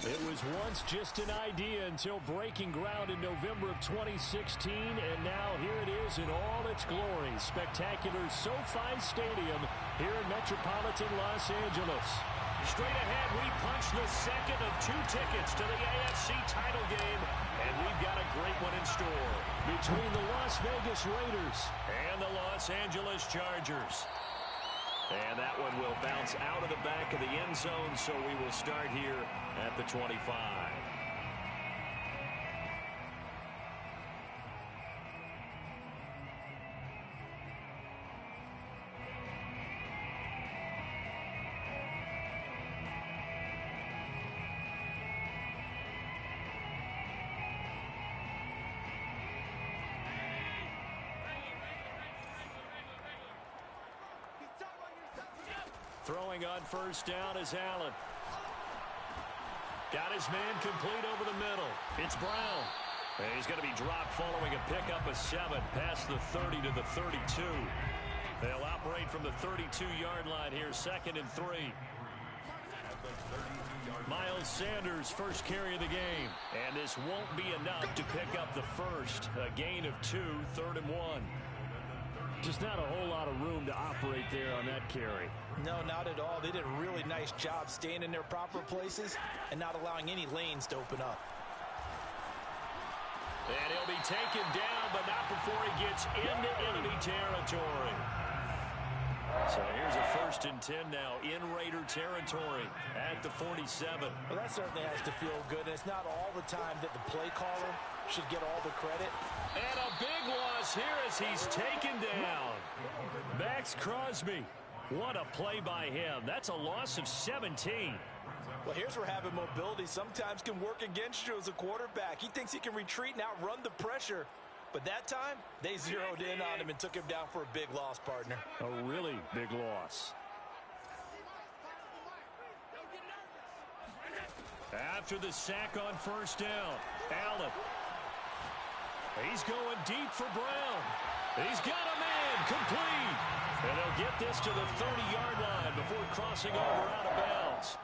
It was once just an idea until breaking ground in November of 2016, and now here it is in all its glory. Spectacular SoFi Stadium here in metropolitan Los Angeles. Straight ahead, we punch the second of 2 tickets to the AFC title game, and we've got a great one in store. Between the Las Vegas Raiders and the Los Angeles Chargers. And that one will bounce out of the back of the end zone, so we will start here at the 25. Throwing on first down is Allen. Got his man complete over the middle. It's Brown. And he's going to be dropped following a pickup of 7 past the 30 to the 32. They'll operate from the 32-yard line here, 2nd and 3. Miles Sanders, first carry of the game. And this won't be enough to pick up the first. A gain of 2, 3rd and 1. Just not a whole lot of room to operate there on that carry. No, not at all. They did a really nice job staying in their proper places and not allowing any lanes to open up. And he'll be taken down, but not before he gets into enemy territory. So here's a 1st and 10 now in Raider territory at the 47. Well, that certainly has to feel good. And it's not all the time that the play caller should get all the credit. And a big loss here as he's taken down. Max Crosby. What a play by him. That's a loss of 17. Well, here's where having mobility sometimes can work against you as a quarterback. He thinks he can retreat and outrun the pressure. But that time, they zeroed in on him and took him down for a big loss, partner. A really big loss. After the sack on first down, Allen. He's going deep for Brown. He's got a man complete. And they'll get this to the 30-yard line before crossing over out of bounds.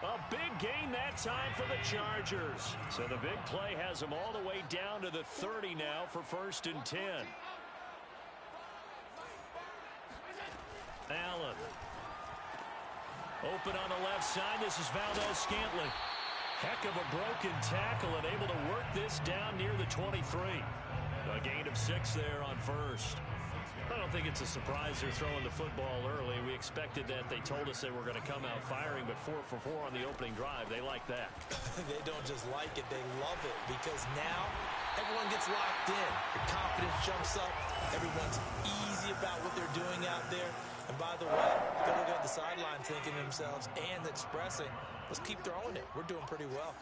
A big gain that time for the Chargers. So the big play has them all the way down to the 30 now for 1st and 10. Allen. Open on the left side. This is Valdez-Scantling. Heck of a broken tackle and able to work this down near the 23. A gain of 6 there on first. I don't think it's a surprise they're throwing the football early. We expected that. They told us they were going to come out firing, but 4 for 4 on the opening drive. They like that. They don't just like it, they love it, because now everyone gets locked in. The confidence jumps up. Everyone's easy about what they're doing out there. And by the way, they're looking at the sideline thinking to themselves and expressing, let's keep throwing it. We're doing pretty well.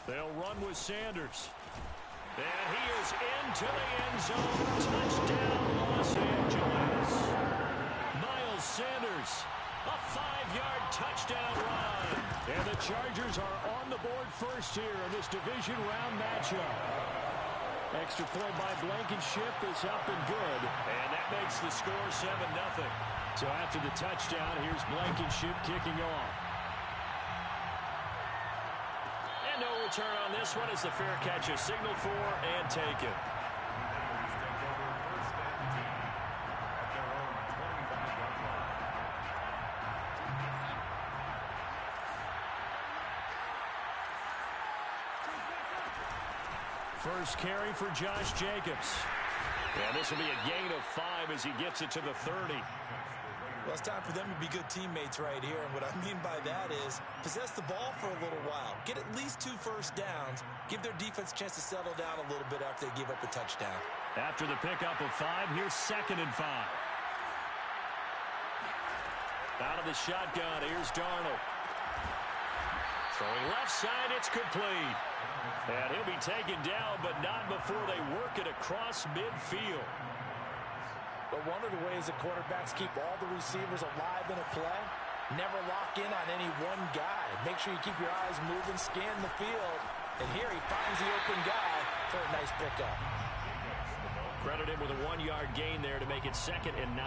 They'll run with Sanders. And he is into the end zone. Touchdown, Los Angeles. Miles Sanders, a 5-yard touchdown run. And the Chargers are on the board first here in this division round matchup. Extra point by Blankenship is up and good. And that makes the score 7-0. So after the touchdown, here's Blankenship kicking off. No return on this one as the fair catch is signaled for and taken. First carry for Josh Jacobs. And this will be a gain of 5 as he gets it to the 30. Well, it's time for them to be good teammates right here. And what I mean by that is possess the ball for a little while. Get at least 2 first downs. Give their defense a chance to settle down a little bit after they give up a touchdown. After the pickup of 5, here's 2nd and 5. Out of the shotgun, here's Darnold. Throwing left side, it's complete. And he'll be taken down, but not before they work it across midfield. But one of the ways that quarterbacks keep all the receivers alive in a play, never lock in on any one guy. Make sure you keep your eyes moving, scan the field. And here he finds the open guy for a nice pickup. Credit him with a 1-yard gain there to make it 2nd and 9.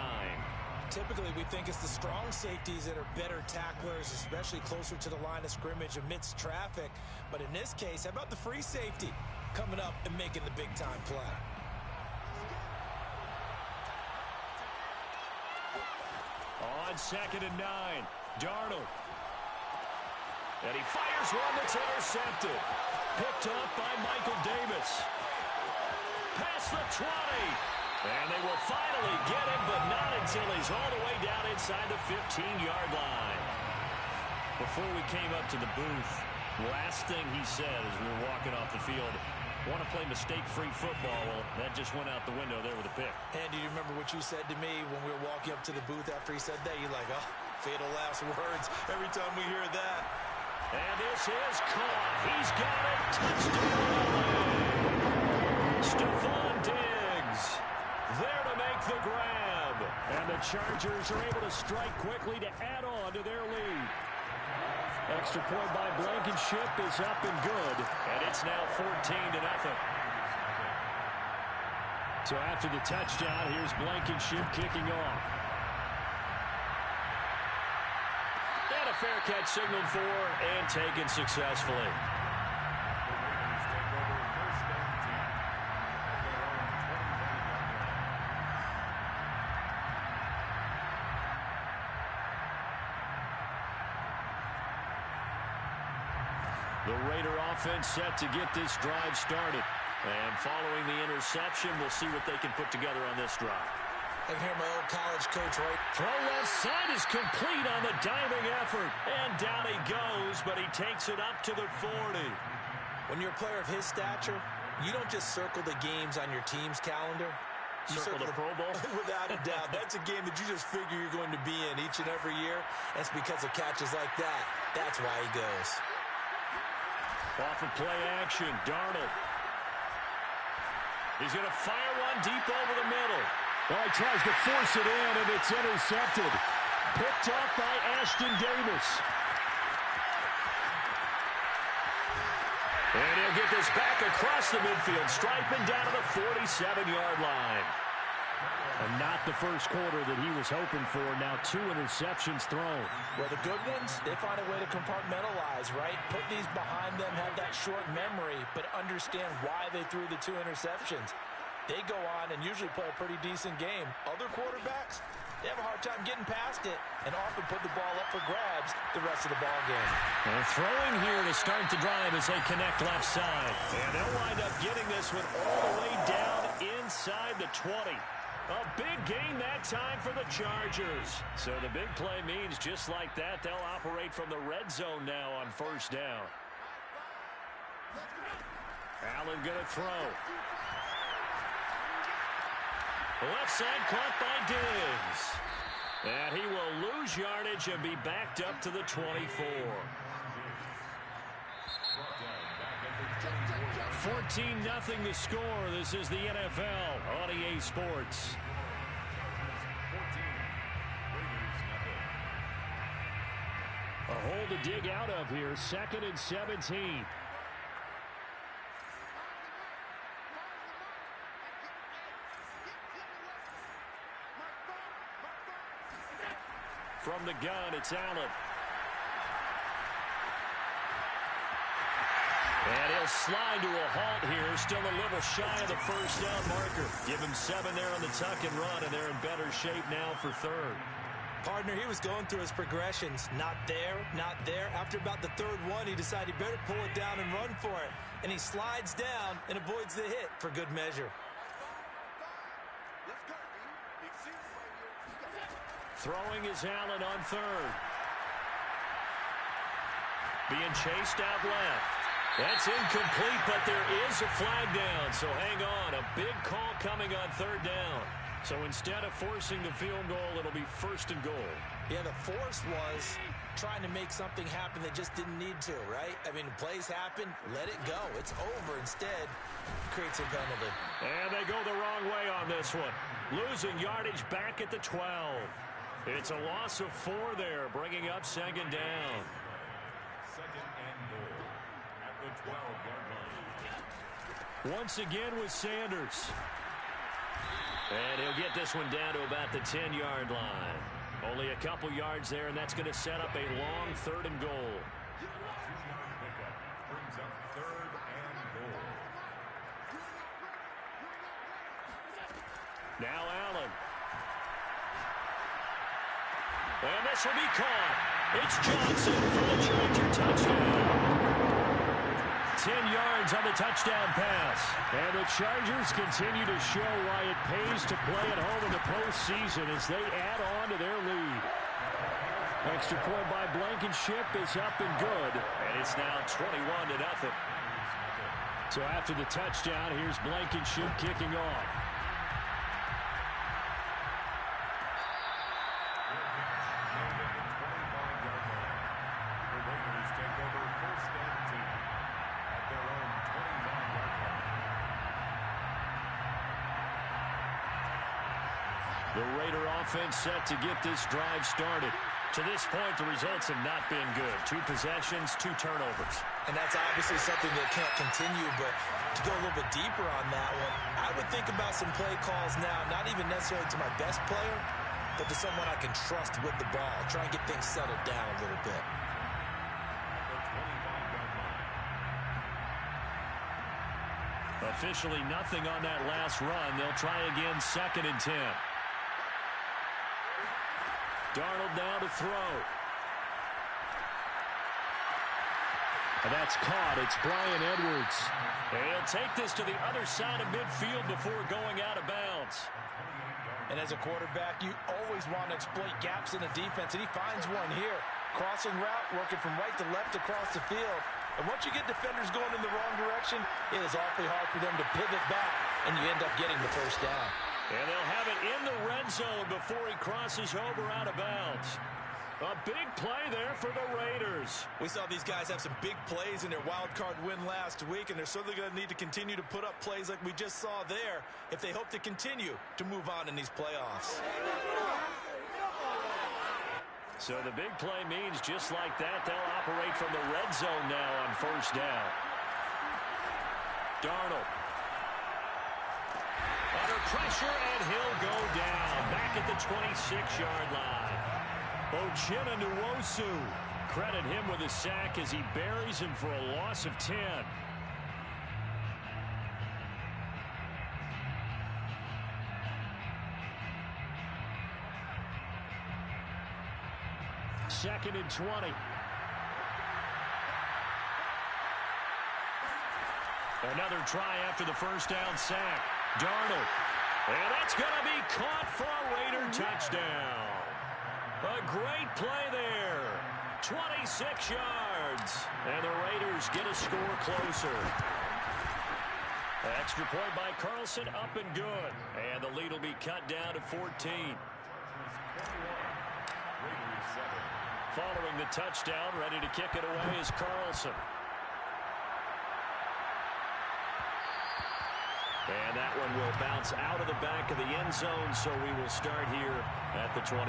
Typically, we think it's the strong safeties that are better tacklers, especially closer to the line of scrimmage amidst traffic. But in this case, how about the free safety coming up and making the big-time play? On 2nd and 9, Darnold. And he fires one that's intercepted. Picked up by Michael Davis. Past the 20. And they will finally get him, but not until he's all the way down inside the 15-yard line. Before we came up to the booth, last thing he said as we were walking off the field, want to play mistake-free football. Well, that just went out the window there with a pick. And do you remember what you said to me when we were walking up to the booth after he said that? You're like, oh, fatal last words every time we hear that. And this is caught. He's got it. Touchdown. Stephon Diggs there to make the grab. And the Chargers are able to strike quickly to add on to their lead. Extra point by Blankenship is up and good. And it's now 14-0. So after the touchdown, here's Blankenship kicking off. And a fair catch signaled for and taken successfully. The Raider offense set to get this drive started. And following the interception, we'll see what they can put together on this drive. I can hear my old college coach, right? Throw left side is complete on the diving effort. And down he goes, but he takes it up to the 40. When you're a player of his stature, you don't just circle the games on your team's calendar. You circle the Pro Bowl? Without a doubt. That's a game that you just figure you're going to be in each and every year. That's because of catches like that. That's why he goes. Off of play action, Darnold. He's going to fire one deep over the middle. Well, he tries to force it in, and it's intercepted. Picked up by Ashton Davis. And he'll get this back across the midfield, striping down to the 47-yard line. And not the first quarter that he was hoping for. Now 2 interceptions thrown. Well, the good ones, they find a way to compartmentalize, right? Put these behind them, have that short memory, but understand why they threw the 2 interceptions. They go on and usually play a pretty decent game. Other quarterbacks, they have a hard time getting past it and often put the ball up for grabs the rest of the ball game. And throwing here to start the drive as they connect left side. And they'll wind up getting this one all the way down inside the 20. A big gain that time for the Chargers. So the big play means just like that, they'll operate from the red zone now on first down. Allen going to throw. Left side caught by Diggs. And he will lose yardage and be backed up to the 24. 14-0 the score. This is the NFL on EA Sports. A hole to dig out of here. 2nd and 17. From the gun, it's Allen. And he'll slide to a halt here. Still a little shy of the first down marker. Give him 7 there on the tuck and run, and they're in better shape now for 3rd. Partner, he was going through his progressions. Not there, not there. After about the 3rd one, he decided he better pull it down and run for it. And he slides down and avoids the hit for good measure. Throwing is Allen on 3rd. Being chased out left. That's incomplete, but there is a flag down, so hang on. A big call coming on 3rd down. So instead of forcing the field goal, it'll be 1st and goal. Yeah, the force was trying to make something happen that just didn't need to, right? I mean, plays happen, let it go. It's over. Instead, creates a penalty. And they go the wrong way on this one. Losing yardage back at the 12. It's a loss of 4 there, bringing up 2nd down. 2nd and goal at the 12-yard line. Once again with Sanders. And he'll get this one down to about the 10-yard line. Only a couple yards there, and that's going to set up a long 3rd and goal. Brings up 3rd and goal. Now Allen. And this will be caught. It's Johnson for the Charger touchdown. 10 yards on the touchdown pass. And the Chargers continue to show why it pays to play at home in the postseason as they add on to their lead. Extra point by Blankenship is up and good. And it's now 21-0. So after the touchdown, here's Blankenship kicking off. The Raider offense set to get this drive started. To this point, the results have not been good. 2 possessions, 2 turnovers. And that's obviously something that can't continue, but to go a little bit deeper on that one, I would think about some play calls now, not even necessarily to my best player, but to someone I can trust with the ball. Try and get things settled down a little bit. Officially nothing on that last run. They'll try again, 2nd and 10. Darnold now to throw. And that's caught. It's Bryan Edwards. And he'll take this to the other side of midfield before going out of bounds. And as a quarterback, you always want to exploit gaps in the defense, and he finds one here. Crossing route, working from right to left across the field. And once you get defenders going in the wrong direction, it is awfully hard for them to pivot back, and you end up getting the first down. And they'll have it in the red zone before he crosses over out of bounds. A big play there for the Raiders. We saw these guys have some big plays in their wild card win last week, and they're certainly going to need to continue to put up plays like we just saw there if they hope to continue to move on in these playoffs. So the big play means just like that, they'll operate from the red zone now on 1st down. Darnold. Under pressure, and he'll go down. Back at the 26-yard line. Ochena Nwosu. Credit him with a sack as he buries him for a loss of 10. Second and 20. Another try after the first down sack. Darnold. And that's going to be caught for a Raider touchdown. A great play there. 26 yards. And the Raiders get a score closer. Extra point by Carlson, up and good. And the lead will be cut down to 14. Following the touchdown, ready to kick it away is Carlson. And that one will bounce out of the back of the end zone, so we will start here at the 25.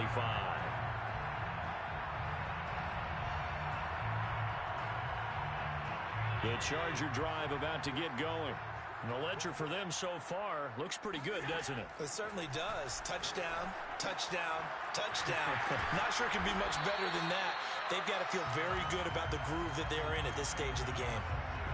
The Charger drive about to get going. And the ledger for them so far looks pretty good, doesn't it? It certainly does. Touchdown, touchdown, touchdown. Not sure it can be much better than that. They've got to feel very good about the groove that they are in at this stage of the game.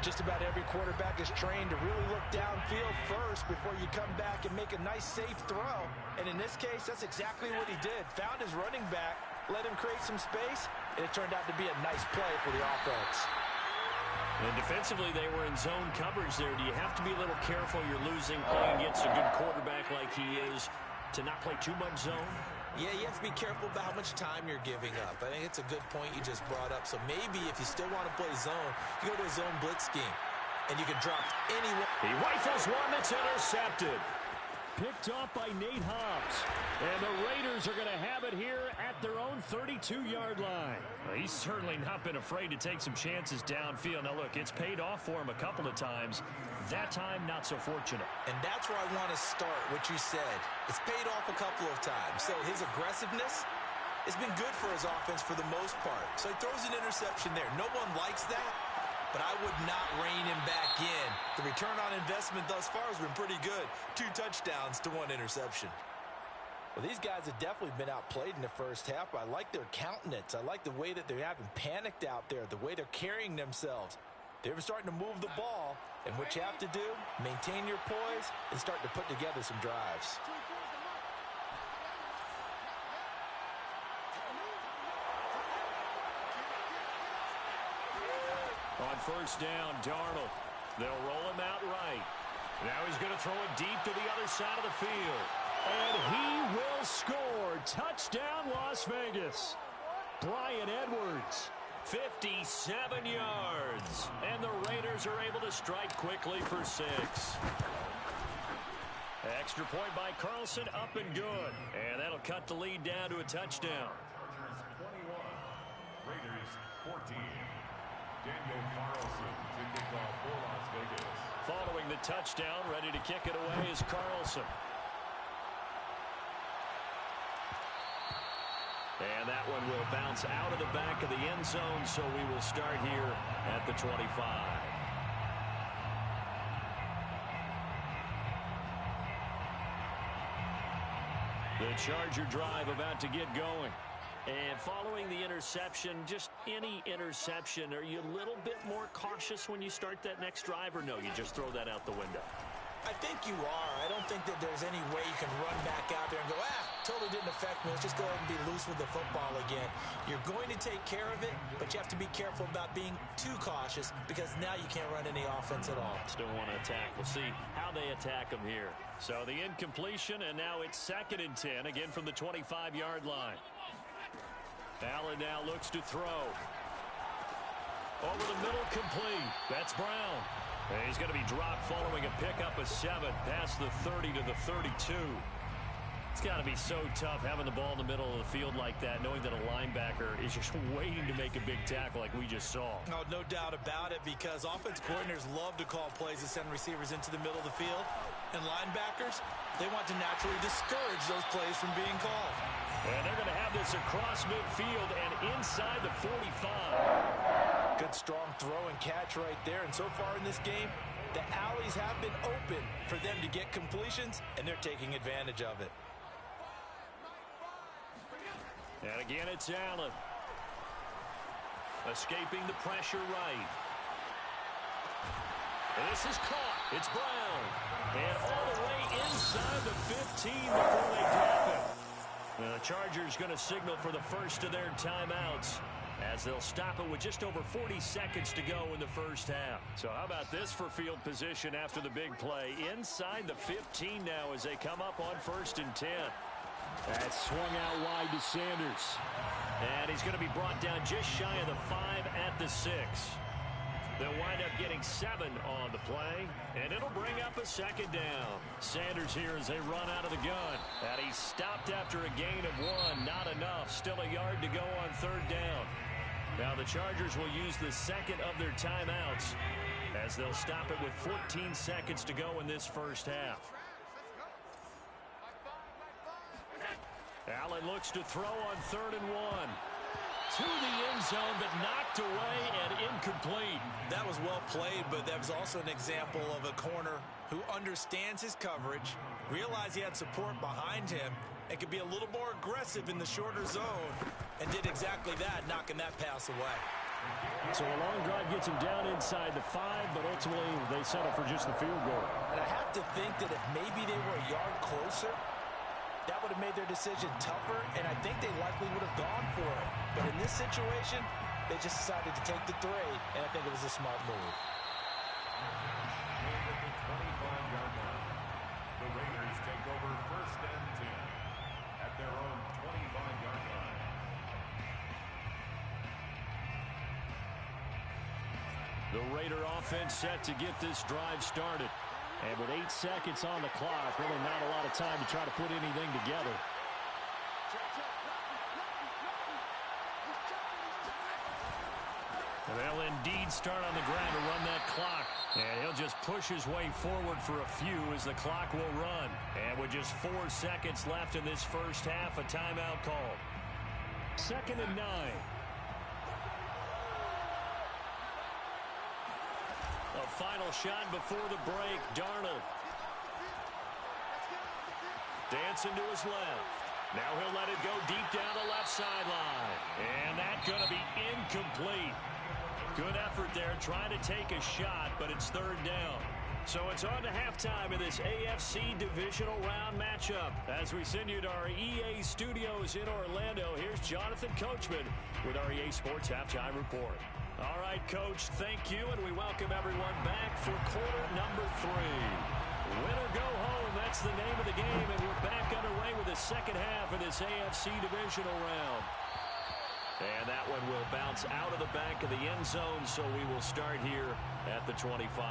Just about every quarterback is trained to really look downfield first before you come back and make a nice, safe throw. And in this case, that's exactly what he did. Found his running back, let him create some space, and it turned out to be a nice play for the offense. And defensively, they were in zone coverage there. Do you have to be a little careful you're losing playing against a good quarterback like he is to not play too much zone? Yeah, you have to be careful about how much time you're giving up. I think it's a good point you just brought up. So maybe if you still want to play zone, you go to a zone blitz scheme, and you can drop anyone. He rifles one that's intercepted. Picked off by Nate Hobbs. And the Raiders are going to have it here at their own 32-yard line. Well, he's certainly not been afraid to take some chances downfield. Now, look, it's paid off for him a couple of times. That time, not so fortunate. And that's where I want to start, what you said. It's paid off a couple of times. So his aggressiveness has been good for his offense for the most part. So he throws an interception there. No one likes that. but I would not rein him back in. The return on investment thus far has been pretty good. 2 touchdowns to 1 interception. Well, these guys have definitely been outplayed in the first half. I like their countenance. I like the way that they haven't panicked out there, the way they're carrying themselves. They're starting to move the ball, and what you have to do, maintain your poise and start to put together some drives. On first down, Darnold. They'll roll him out right. Now he's going to throw it deep to the other side of the field. And he will score. Touchdown, Las Vegas. Bryan Edwards. 57 yards. And the Raiders are able to strike quickly for 6. Extra point by Carlson, up and good. And that'll cut the lead down to a touchdown. Chargers 21, Raiders 14. Daniel Carlson to kick off for Las Vegas. Following the touchdown, ready to kick it away is Carlson. And that one will bounce out of the back of the end zone, so we will start here at the 25. The Charger drive about to get going. And following the interception, just any interception, are you a little bit more cautious when you start that next drive, or no, you just throw that out the window? I think you are. I don't think that there's any way you can run back out there and go, totally didn't affect me. Let's just go ahead and be loose with the football again. You're going to take care of it, but you have to be careful about being too cautious because now you can't run any offense at all. Still want to attack. We'll see how they attack them here. So the incompletion, and now it's 2nd and 10, again from the 25-yard line. Allen now looks to throw. Over the middle, complete. That's Brown. And he's going to be dropped following a pickup of 7 past the 30 to the 32. It's got to be so tough having the ball in the middle of the field like that, knowing that a linebacker is just waiting to make a big tackle like we just saw. Oh, no doubt about it, because offense coordinators love to call plays that send receivers into the middle of the field. And linebackers, they want to naturally discourage those plays from being called. And they're going to have this across midfield and inside the 45. Good strong throw and catch right there. And so far in this game, the alleys have been open for them to get completions, and they're taking advantage of it. And again, it's Allen. Escaping the pressure right. And this is caught. It's Brown. And all the way inside the 15 before they drop it. Now the Chargers going to signal for the first of their timeouts, as they'll stop it with just over 40 seconds to go in the first half. So how about this for field position after the big play? Inside the 15 now as they come up on 1st and 10. That's swung out wide to Sanders. And he's going to be brought down just shy of the 5 at the 6. They'll wind up getting 7 on the play, and it'll bring up a 2nd down. Sanders here as they run out of the gun. And he's stopped after a gain of 1. Not enough. Still a yard to go on 3rd down. Now the Chargers will use the 2nd of their timeouts as they'll stop it with 14 seconds to go in this first half. Allen looks to throw on 3rd and 1. To the end zone, but knocked away and incomplete. That was well played, but that was also an example of a corner who understands his coverage, realized he had support behind him, and could be a little more aggressive in the shorter zone, and did exactly that, knocking that pass away. So a long drive gets him down inside the 5, but ultimately they settle for just the field goal. And I have to think that if maybe they were a yard closer, that would have made their decision tougher, and I think they likely would have gone for it. But in this situation, they just decided to take the 3, and I think it was a smart move. At the 25-yard line, the Raiders take over 1st and 10 at their own 25-yard line. The Raider offense set to get this drive started. And with 8 seconds on the clock, really not a lot of time to try to put anything together. They'll indeed start on the ground to run that clock. And he'll just push his way forward for a few as the clock will run. And with just 4 seconds left in this first half, a timeout called. 2nd and 9. final shot before the break. Darnold. Dancing to his left. Now he'll let it go deep down the left sideline. And that's going to be incomplete. Good effort there trying to take a shot, but it's third down. So it's on to halftime of this AFC Divisional Round matchup. As we send you to our EA studios in Orlando, here's Jonathan Coachman with our EA Sports Halftime Report. All right, Coach, thank you, and we welcome everyone back for quarter number 3. Win or go home, that's the name of the game, and we're back underway with the second half of this AFC Divisional Round. And that one will bounce out of the back of the end zone, so we will start here at the 25.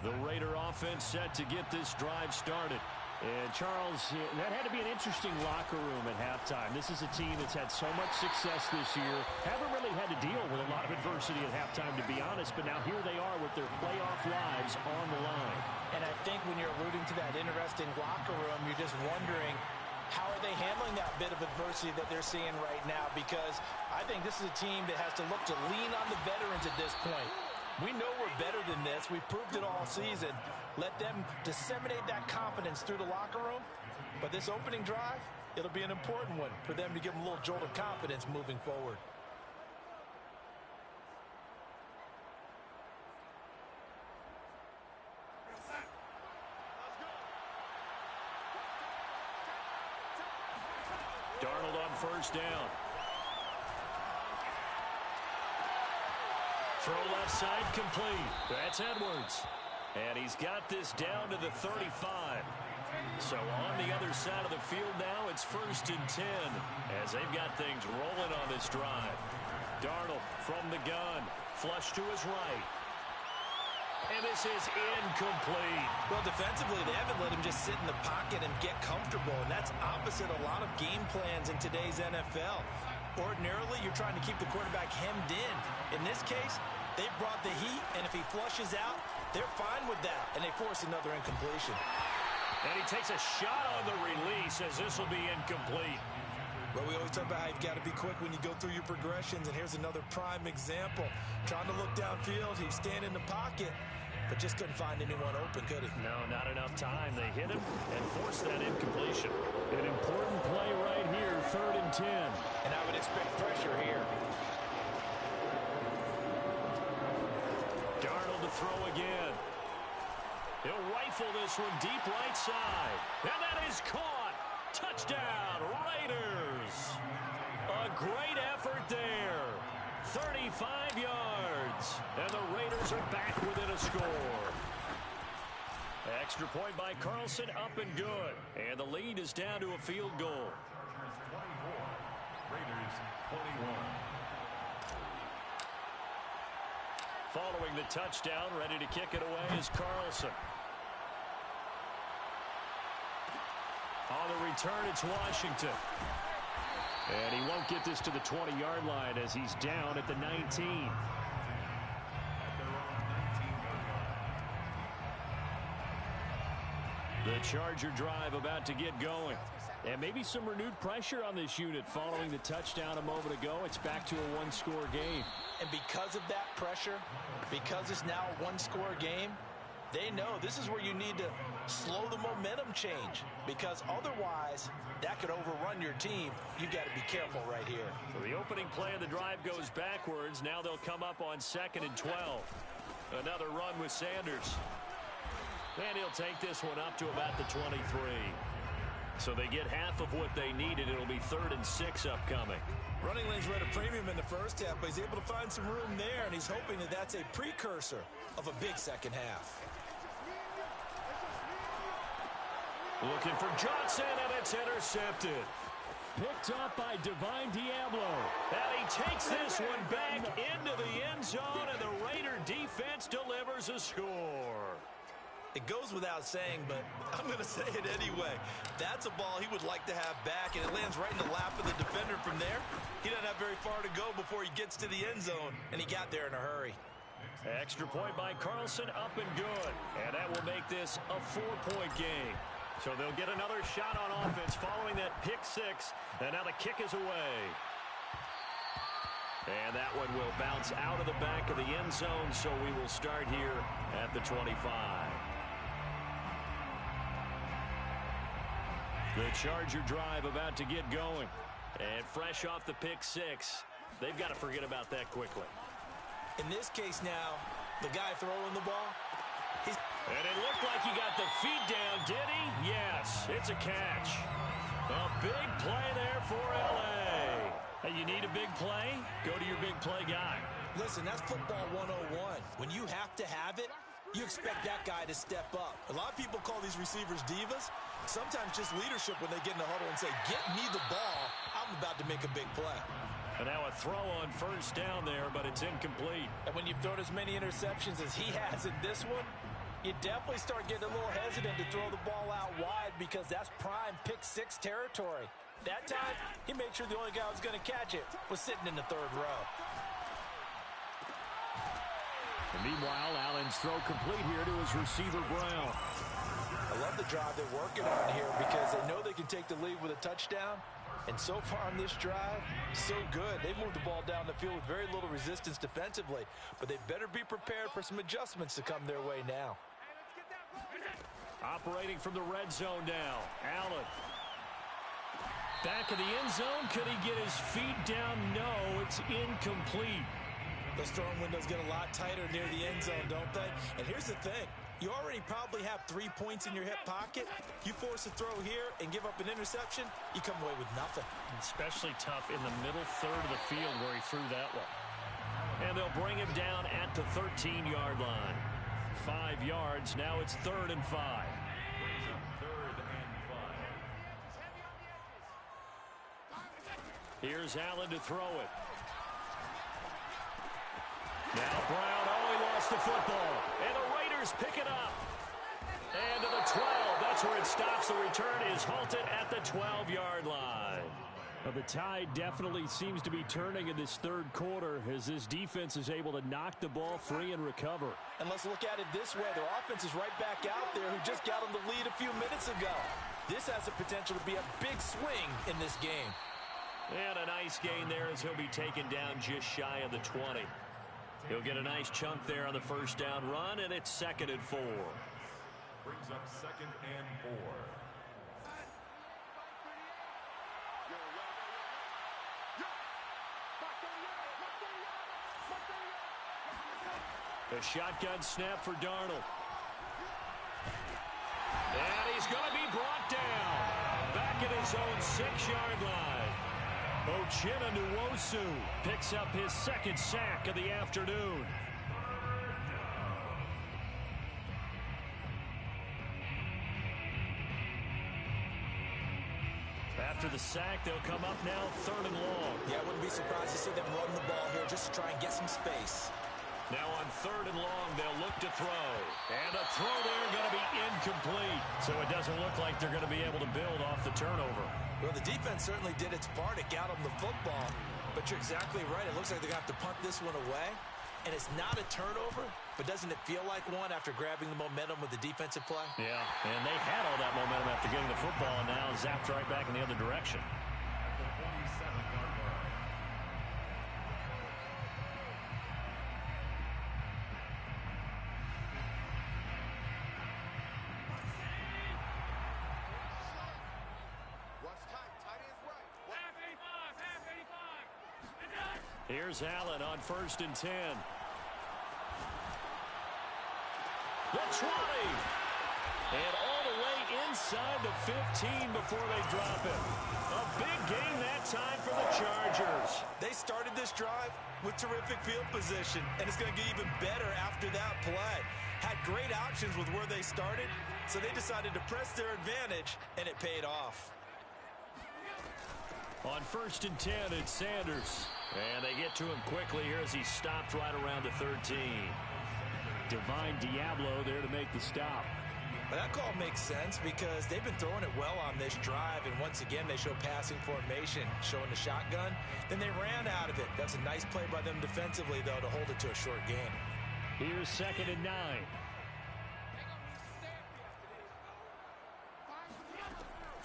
The Raider offense set to get this drive started. And, Charles, that had to be an interesting locker room at halftime. This is a team that's had so much success this year. Haven't really had to deal with a lot of adversity at halftime, to be honest. But now here they are with their playoff lives on the line. And I think when you're alluding to that interesting locker room, you're just wondering, how are they handling that bit of adversity that they're seeing right now? Because I think this is a team that has to look to lean on the veterans at this point. We know we're better than this. We've proved it all season. Let them disseminate that confidence through the locker room. But this opening drive, it'll be an important one for them to give them a little jolt of confidence moving forward. Darnold on first down. Throw left side complete. That's Edwards. And he's got this down to the 35. So on the other side of the field now, it's 1st and 10 as they've got things rolling on this drive. Darnold from the gun. Flush to his right. And this is incomplete. Well, defensively, they haven't let him just sit in the pocket and get comfortable. And that's opposite a lot of game plans in today's NFL. Ordinarily, you're trying to keep the quarterback hemmed in. In this case, they brought the heat, and if he flushes out, they're fine with that, and they force another incompletion. And he takes a shot on the release as this will be incomplete. Well, we always talk about how you've got to be quick when you go through your progressions, and here's another prime example. Trying to look downfield, he was standing in the pocket, but just couldn't find anyone open, could he? No, not enough time. They hit him and forced that incompletion. An important play right here, 3rd and 10. And I would expect pressure here. Darnold to throw again. He'll rifle this one deep right side. And that is caught. Touchdown, Raiders. A great effort there. 35 yards. And the Raiders are back within a score. Extra point by Carlson, up and good. And the lead is down to a field goal. Raiders 21. Following the touchdown, ready to kick it away is Carlson. On the return, it's Washington. And he won't get this to the 20-yard line as he's down at the 19. The Charger drive about to get going. And maybe some renewed pressure on this unit following the touchdown a moment ago. It's back to a one-score game. And because of that pressure, because it's now a one-score game, they know this is where you need to slow the momentum change, because otherwise that could overrun your team. You've got to be careful right here. So the opening play of the drive goes backwards. Now they'll come up on 2nd and 12. Another run with Sanders. And he'll take this one up to about the 23. So they get half of what they needed. It'll be 3rd and 6 upcoming. Running lanes were at a premium in the first half, but he's able to find some room there, and he's hoping that that's a precursor of a big second half. Looking for Johnson, and it's intercepted. Picked up by Divine Diablo. And he takes this one back into the end zone, and the Raider defense delivers a score. It goes without saying, but I'm going to say it anyway. That's a ball he would like to have back, and it lands right in the lap of the defender from there. He doesn't have very far to go before he gets to the end zone, and he got there in a hurry. Extra point by Carlson, up and good. And that will make this a 4-point game. So they'll get another shot on offense following that pick six. And now the kick is away. And that one will bounce out of the back of the end zone, so we will start here at the 25. The Charger drive about to get going. And fresh off the pick six, they've got to forget about that quickly. In this case now, the guy throwing the ball, and it looked like he got the feet down, did he? Yes, it's a catch. A big play there for L.A. Hey, you need a big play? Go to your big play guy. Listen, that's football 101. When you have to have it, you expect that guy to step up. A lot of people call these receivers divas. Sometimes just leadership when they get in the huddle and say, get me the ball. I'm about to make a big play. And now a throw on first down there, but it's incomplete. And when you've thrown as many interceptions as he has in this one, you definitely start getting a little hesitant to throw the ball out wide because that's prime pick six territory. That time, he made sure the only guy who was going to catch it was sitting in the third row. And meanwhile, Allen's throw complete here to his receiver, Brown. I love the drive they're working on here because they know they can take the lead with a touchdown. And so far on this drive, so good. They moved the ball down the field with very little resistance defensively, but they better be prepared for some adjustments to come their way now. Operating from the red zone now, Allen. Back of the end zone. Could he get his feet down? No, it's incomplete. Those throwing windows get a lot tighter near the end zone, don't they? And here's the thing. You already probably have 3 points in your hip pocket. You force a throw here and give up an interception, you come away with nothing. Especially tough in the middle third of the field where he threw that one. And they'll bring him down at the 13-yard line. 5 yards. Now it's 3rd and 5. Here's Allen to throw it. Now Brown, he lost the football. And the Raiders pick it up. And to the 12, that's where it stops. The return is halted at the 12-yard line. Well, the tide definitely seems to be turning in this third quarter as this defense is able to knock the ball free and recover. And let's look at it this way. Their offense is right back out there who just got them the lead a few minutes ago. This has the potential to be a big swing in this game. And a nice gain there as he'll be taken down just shy of the 20. He'll get a nice chunk there on the first down run, and it's 2nd and 4. Brings up 2nd and 4. The shotgun snap for Darnold. And he's going to be brought down. Back at his own 6-yard line. Uchenna Nwosu picks up his 2nd sack of the afternoon. After the sack, they'll come up now 3rd and long. Yeah, I wouldn't be surprised to see them run the ball here just to try and get some space. Now on 3rd and long, they'll look to throw. And a throw there going to be incomplete. So it doesn't look like they're going to be able to build off the turnover. Well, the defense certainly did its part. It got them the football. But you're exactly right. It looks like they're going to have to punt this one away. And it's not a turnover, but doesn't it feel like one after grabbing the momentum with the defensive play? Yeah, and they had all that momentum after getting the football and now zapped right back in the other direction. Here's Allen on 1st and 10. The 20. And all the way inside the 15 before they drop it. A big game that time for the Chargers. They started this drive with terrific field position, and it's going to get even better after that play. Had great options with where they started, so they decided to press their advantage, and it paid off. On 1st and 10, it's Sanders. And they get to him quickly here as he stopped right around the 13. Divine Diablo there to make the stop. But that call makes sense because they've been throwing it well on this drive, and once again they show passing formation, showing the shotgun. Then they ran out of it. That's a nice play by them defensively, though, to hold it to a short game. Here's 2nd and 9.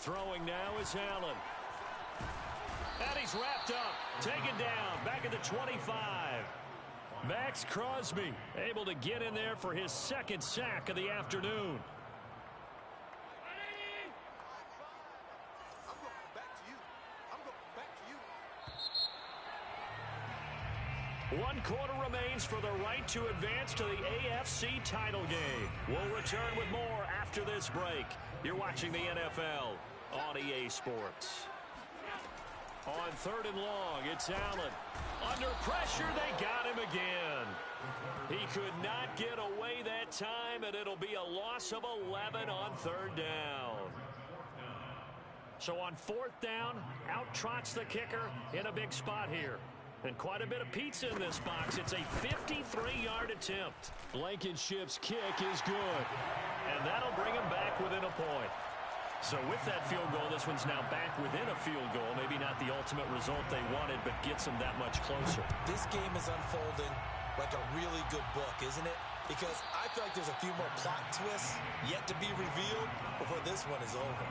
Throwing now is Allen. And he's wrapped up. Taken down. Back at the 25. Max Crosby able to get in there for his second sack of the afternoon. One quarter remains for the right to advance to the AFC title game. We'll return with more after this break. You're watching the NFL on EA Sports. On 3rd and long, it's Allen. Under pressure, they got him again. He could not get away that time, and it'll be a loss of 11 on 3rd down. So on 4th down, out trots the kicker in a big spot here. And quite a bit of pizza in this box. It's a 53-yard attempt. Blankenship's kick is good. And that'll bring him back within a point. So with that field goal, this one's now back within a field goal. Maybe not the ultimate result they wanted, but gets them that much closer. This game is unfolding like a really good book, isn't it? Because I feel like there's a few more plot twists yet to be revealed before this one is over.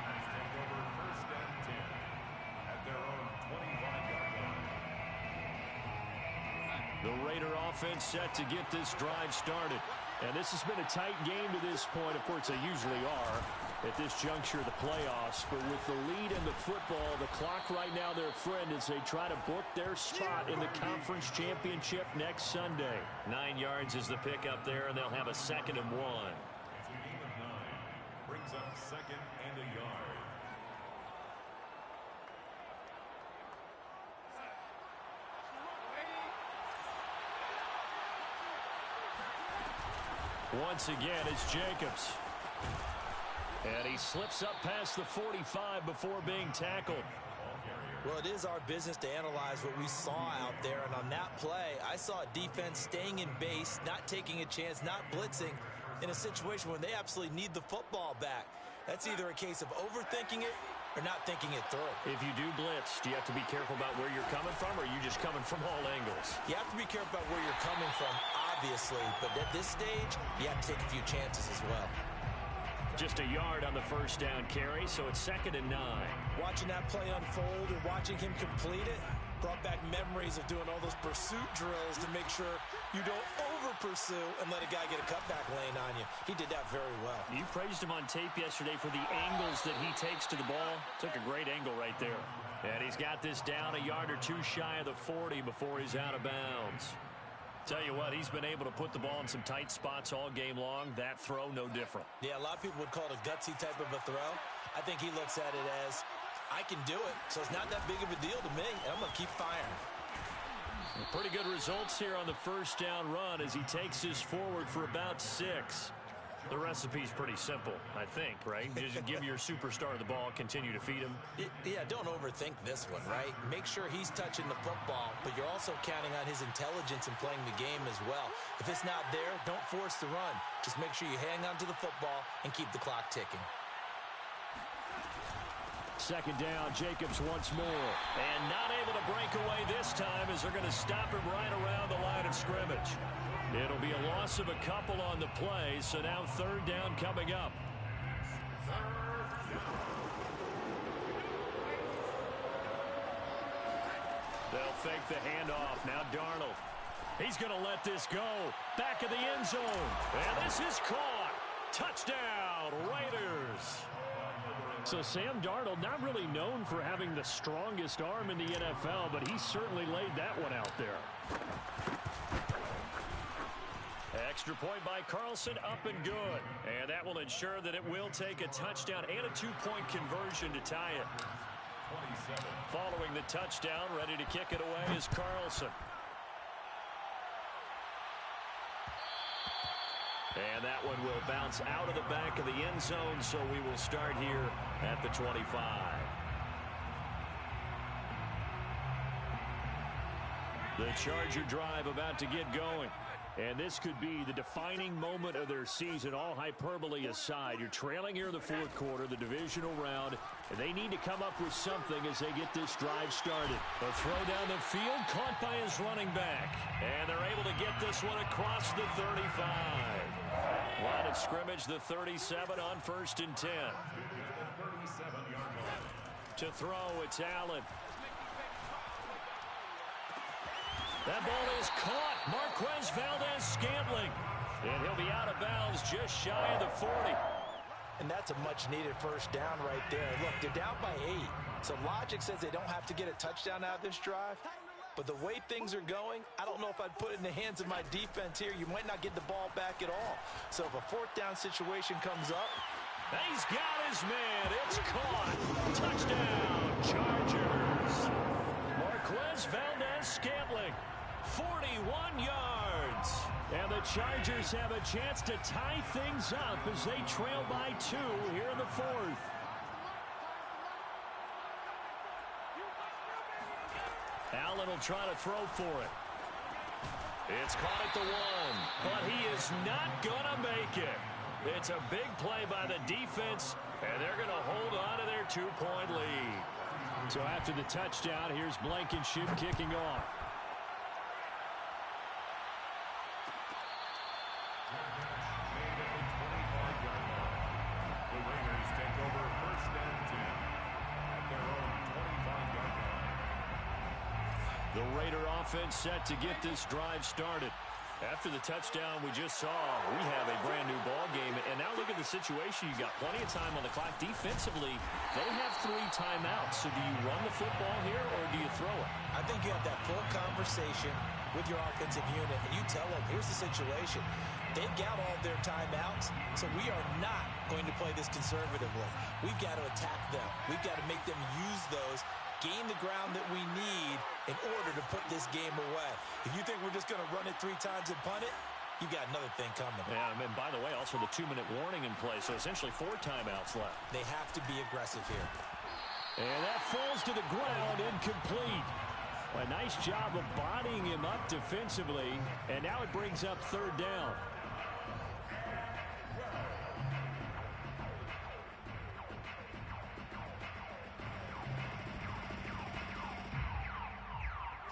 The Raider offense set to get this drive started. And this has been a tight game to this point. Of course, they usually are at this juncture of the playoffs. But with the lead in the football, the clock right now their friend as they try to book their spot in the conference championship next Sunday. 9 yards is the pickup there, and they'll have a 2nd and 1. It's a game of 9. Brings up 2nd and a yard. Once again, it's Jacobs. And he slips up past the 45 before being tackled. Well, it is our business to analyze what we saw out there. And on that play, I saw a defense staying in base, not taking a chance, not blitzing in a situation where they absolutely need the football back. That's either a case of overthinking it or not thinking it through. If you do blitz, do you have to be careful about where you're coming from, or are you just coming from all angles? You have to be careful about where you're coming from, obviously. But at this stage, you have to take a few chances as well. Just a yard on the 1st down carry, so it's 2nd and 9. Watching that play unfold and watching him complete it brought back memories of doing all those pursuit drills to make sure you don't over-pursue and let a guy get a cutback lane on you. He did that very well. You praised him on tape yesterday for the angles that he takes to the ball. Took a great angle right there. And he's got this down a yard or two shy of the 40 before he's out of bounds. Tell you what, he's been able to put the ball in some tight spots all game long. That throw, no different. Yeah, a lot of people would call it a gutsy type of a throw. I think he looks at it as, I can do it, so it's not that big of a deal to me, and I'm going to keep firing. Pretty good results here on the 1st down run as he takes this forward for about 6. The recipe's pretty simple, I think, right? Just give your superstar the ball, continue to feed him. Yeah, don't overthink this one, right? Make sure he's touching the football, but you're also counting on his intelligence in playing the game as well. If it's not there, don't force the run. Just make sure you hang on to the football and keep the clock ticking. 2nd down, Jacobs once more. And not able to break away this time as they're going to stop him right around the line of scrimmage. It'll be a loss of a couple on the play, so now 3rd down coming up. They'll fake the handoff. Now Darnold. He's going to let this go. Back of the end zone. And this is caught. Touchdown, Raiders. So Sam Darnold, not really known for having the strongest arm in the NFL, but he certainly laid that one out there. Extra point by Carlson, up and good. And that will ensure that it will take a touchdown and a 2-point conversion to tie it. 27. Following the touchdown, ready to kick it away is Carlson. And that one will bounce out of the back of the end zone, so we will start here at the 25. The Charger drive about to get going. And this could be the defining moment of their season, all hyperbole aside. You're trailing here in the 4th quarter, the divisional round, and they need to come up with something as they get this drive started. A throw down the field, caught by his running back. And they're able to get this one across the 35. Line of scrimmage, the 37 on 1st and 10. 37-yard line. To throw, it's Allen. That ball is caught. Marquez Valdez-Scantling. And he'll be out of bounds just shy of the 40. And that's a much-needed first down right there. Look, they're down by 8. So logic says they don't have to get a touchdown out of this drive. But the way things are going, I don't know if I'd put it in the hands of my defense here. You might not get the ball back at all. So if a fourth down situation comes up. He's got his man. It's caught. Touchdown, Chargers. Marquez Valdez-Scantling, 41 yards. And the Chargers have a chance to tie things up as they trail by 2 here in the 4th. Allen will try to throw for it. It's caught at the 1, but he is not going to make it. It's a big play by the defense, and they're going to hold on to their 2-point lead. So after the touchdown, here's Blankenship kicking off. The Raiders take over first and 10 at their own 25-yard line. The Raider offense set to get this drive started. After the touchdown we just saw, we have a brand new ball game. And now look at the situation. You got plenty of time on the clock. Defensively, they have 3 timeouts. So do you run the football here or do you throw it? I think you have that full conversation with your offensive unit, and you tell them, here's the situation. They've got all their timeouts, so we are not going to play this conservatively. We've got to attack them. We've got to make them use those, gain the ground that we need in order to put this game away. If you think we're just going to run it 3 times and punt it, you got another thing coming. Yeah, and by the way, also the 2-minute warning in place, so essentially 4 timeouts left. They have to be aggressive here. And that falls to the ground, incomplete. A nice job of bodying him up defensively, and now it brings up 3rd down.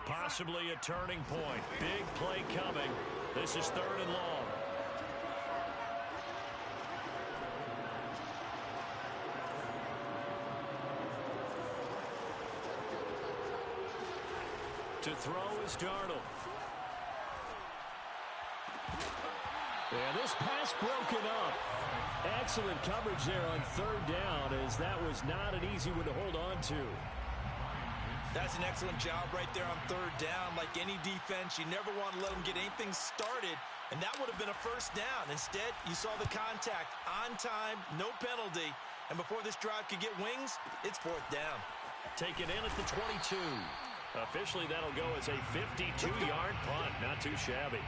Possibly a turning point. Big play coming. This is 3rd and long. To throw is Darnold. And this pass broken up. Excellent coverage there on 3rd down, as that was not an easy one to hold on to. That's an excellent job right there on 3rd down. Like any defense, you never want to let them get anything started, and that would have been a first down. Instead, you saw the contact on time, no penalty, and before this drive could get wings, it's 4th down. Taken in at the 22. Officially, that'll go as a 52-yard punt. Not too shabby.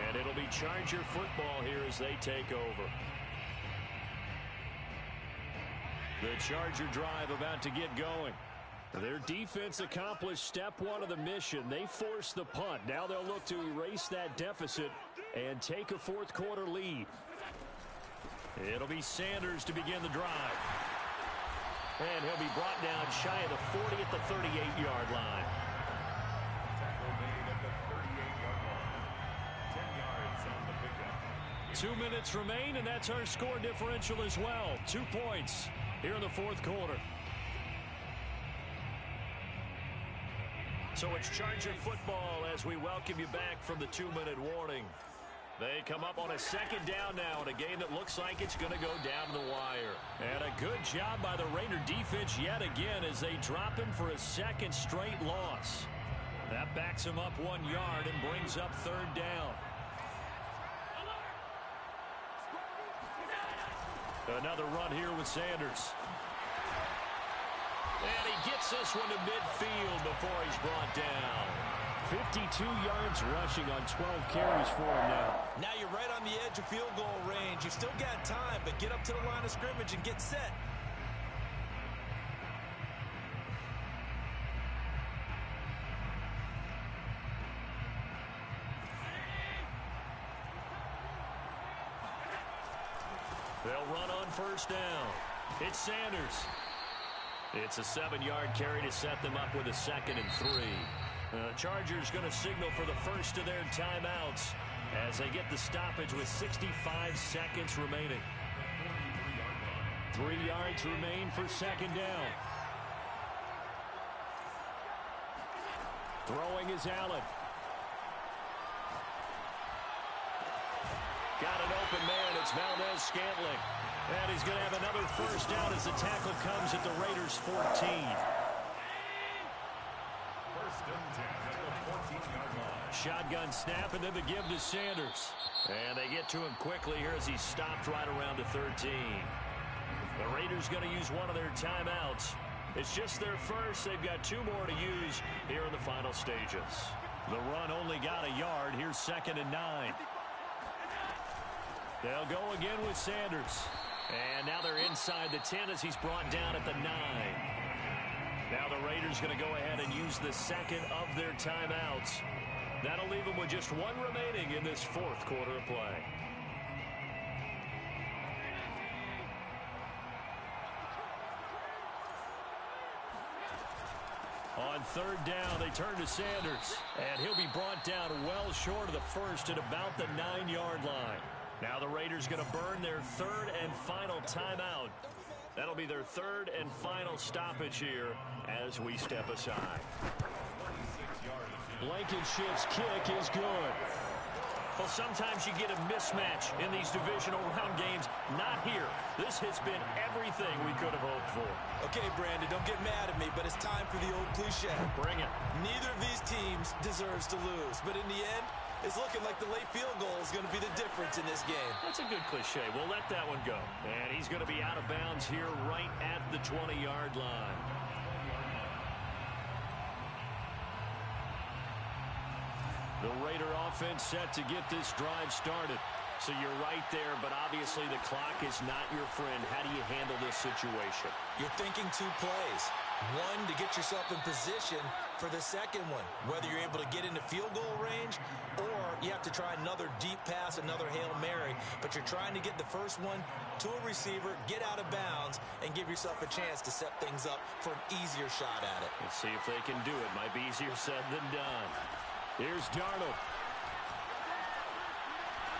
And it'll be Charger football here as they take over. The Charger drive about to get going. Their defense accomplished step 1 of the mission. They forced the punt. Now they'll look to erase that deficit and take a 4th quarter lead. It'll be Sanders to begin the drive. And he'll be brought down shy of the 40 at the 38-yard line. Tackle made at the 38-yard line. 10 yards on the pickup. 2 minutes remain, and that's our score differential as well. 2 points here in the 4th quarter. So it's Charger football as we welcome you back from the 2-minute warning. They come up on a 2nd down now in a game that looks like it's going to go down the wire. And a good job by the Raider defense yet again as they drop him for a 2nd straight loss. That backs him up 1 yard and brings up 3rd down. Another run here with Sanders. And he gets this one to midfield before he's brought down. 52 yards rushing on 12 carries for him now. Now you're right on the edge of field goal range. You've still got time, but get up to the line of scrimmage and get set. They'll run on 1st down. It's Sanders. It's a 7-yard carry to set them up with a 2nd and 3. The Chargers going to signal for the first of their timeouts as they get the stoppage with 65 seconds remaining. 3 yards remain for 2nd down. Throwing is Allen. Got an open man. It's Valdez-Scantling. And he's going to have another first down as the tackle comes at the Raiders' 14. First and 10 at the 14-yard line. Shotgun snap and then the give to Sanders. And they get to him quickly here as he stopped right around the 13. The Raiders going to use one of their timeouts. It's just their first. They've got 2 more to use here in the final stages. The run only got a yard. Here's 2nd and 9. They'll go again with Sanders. And now they're inside the 10 as he's brought down at the 9. Now the Raiders going to go ahead and use the second of their timeouts. That'll leave them with just 1 remaining in this 4th quarter of play. On 3rd down, they turn to Sanders. And he'll be brought down well short of the first at about the 9-yard line. Now the Raiders going to burn their 3rd and final timeout. That'll be their 3rd and final stoppage here as we step aside. Blankenship's kick is good. Well, sometimes you get a mismatch in these divisional round games. Not here. This has been everything we could have hoped for. Okay, Brandon, don't get mad at me, but it's time for the old cliche. Bring it. Neither of these teams deserves to lose, but in the end, it's looking like the late field goal is going to be the difference in this game. That's a good cliche. We'll let that one go. And he's going to be out of bounds here right at the 20-yard line. The Raider offense set to get this drive started. So you're right there, but obviously the clock is not your friend. How do you handle this situation? You're thinking 2 plays. One, to get yourself in position for the second one, whether you're able to get into field goal range or you have to try another deep pass, another Hail Mary, but you're trying to get the first one to a receiver, get out of bounds, and give yourself a chance to set things up for an easier shot at it. Let's see if they can do it. Might be easier said than done. Here's Darnold.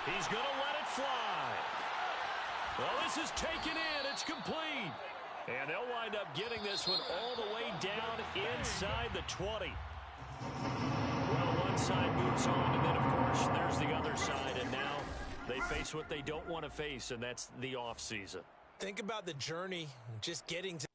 He's going to let it fly. Well, this is taken in. It's complete. And they'll wind up getting this one all the way down inside the 20. Well, one side moves on, and then, of course, there's the other side. And now they face what they don't want to face, and that's the offseason. Think about the journey, just getting to